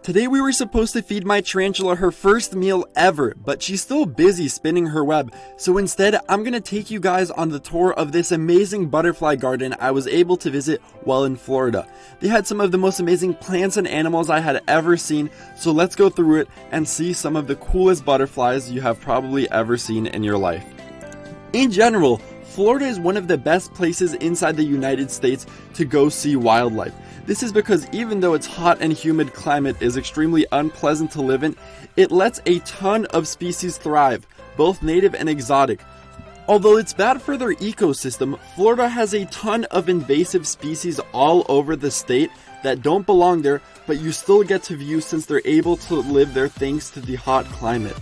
Today we were supposed to feed my tarantula her first meal ever, but she's still busy spinning her web, so instead I'm gonna take you guys on the tour of this amazing butterfly garden I was able to visit while in Florida. They had some of the most amazing plants and animals I had ever seen, so let's go through it and see some of the coolest butterflies you have probably ever seen in your life. In general, Florida is one of the best places inside the United States to go see wildlife. This is because even though its hot and humid climate is extremely unpleasant to live in, it lets a ton of species thrive, both native and exotic. Although it's bad for their ecosystem, Florida has a ton of invasive species all over the state that don't belong there, but you still get to view since they're able to live there thanks to the hot climate.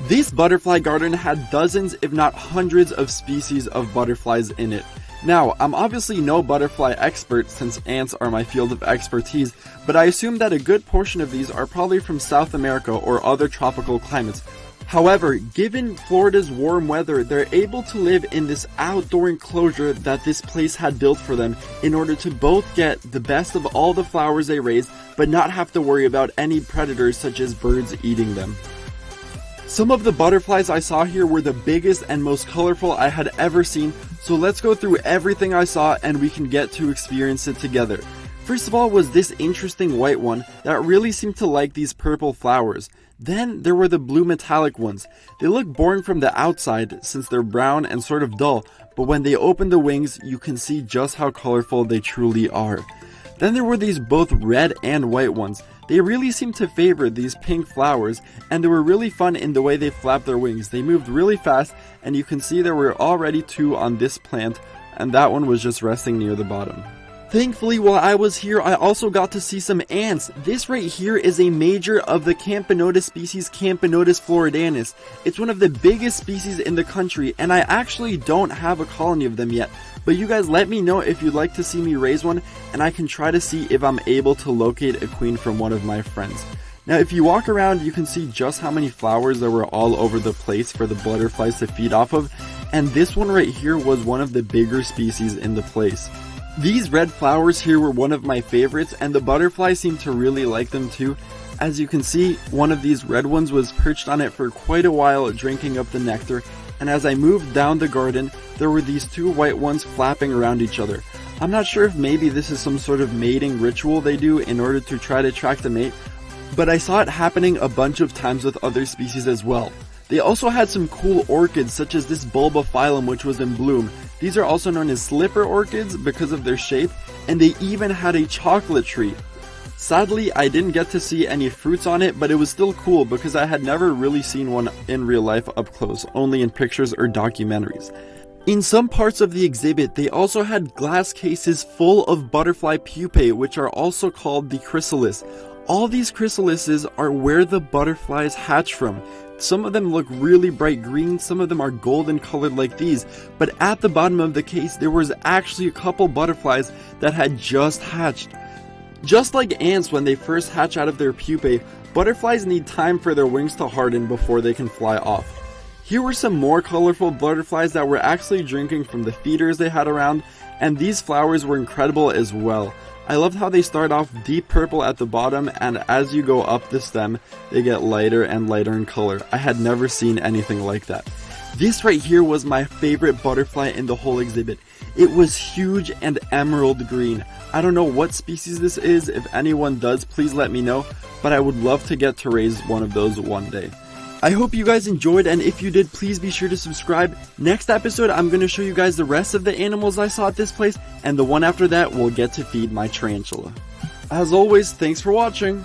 This butterfly garden had dozens if not hundreds of species of butterflies in it. Now, I'm obviously no butterfly expert since ants are my field of expertise, but I assume that a good portion of these are probably from South America or other tropical climates. However, given Florida's warm weather, they're able to live in this outdoor enclosure that this place had built for them in order to both get the best of all the flowers they raise, but not have to worry about any predators such as birds eating them. Some of the butterflies I saw here were the biggest and most colorful I had ever seen, so let's go through everything I saw and we can get to experience it together. First of all was this interesting white one that really seemed to like these purple flowers. Then there were the blue metallic ones. They look boring from the outside since they're brown and sort of dull, but when they open the wings you can see just how colorful they truly are. Then there were these both red and white ones. They really seemed to favor these pink flowers, and they were really fun in the way they flapped their wings. They moved really fast, and you can see there were already two on this plant, and that one was just resting near the bottom. Thankfully, while I was here, I also got to see some ants. This right here is a major of the Camponotus species, Camponotus floridanus. It's one of the biggest species in the country, and I actually don't have a colony of them yet. But you guys let me know if you'd like to see me raise one, and I can try to see if I'm able to locate a queen from one of my friends. Now if you walk around, you can see just how many flowers there were all over the place for the butterflies to feed off of, and this one right here was one of the bigger species in the place. These red flowers here were one of my favorites, and the butterflies seemed to really like them too. As you can see, one of these red ones was perched on it for quite a while drinking up the nectar, and as I moved down the garden, there were these two white ones flapping around each other. I'm not sure if maybe this is some sort of mating ritual they do in order to try to attract a mate, but I saw it happening a bunch of times with other species as well. They also had some cool orchids such as this bulbophyllum which was in bloom. These are also known as slipper orchids because of their shape, and they even had a chocolate tree. Sadly, I didn't get to see any fruits on it, but it was still cool because I had never really seen one in real life up close, only in pictures or documentaries. In some parts of the exhibit, they also had glass cases full of butterfly pupae, which are also called the chrysalis. All these chrysalises are where the butterflies hatch from. Some of them look really bright green, some of them are golden colored like these, but at the bottom of the case there was actually a couple butterflies that had just hatched. Just like ants when they first hatch out of their pupae, butterflies need time for their wings to harden before they can fly off. Here were some more colorful butterflies that were actually drinking from the feeders they had around, and these flowers were incredible as well. I loved how they start off deep purple at the bottom, and as you go up the stem, they get lighter and lighter in color. I had never seen anything like that. This right here was my favorite butterfly in the whole exhibit. It was huge and emerald green. I don't know what species this is. If anyone does, please let me know, but I would love to get to raise one of those one day. I hope you guys enjoyed, and if you did, please be sure to subscribe. Next episode, I'm going to show you guys the rest of the animals I saw at this place, and the one after that, we'll get to feed my tarantula. As always, thanks for watching.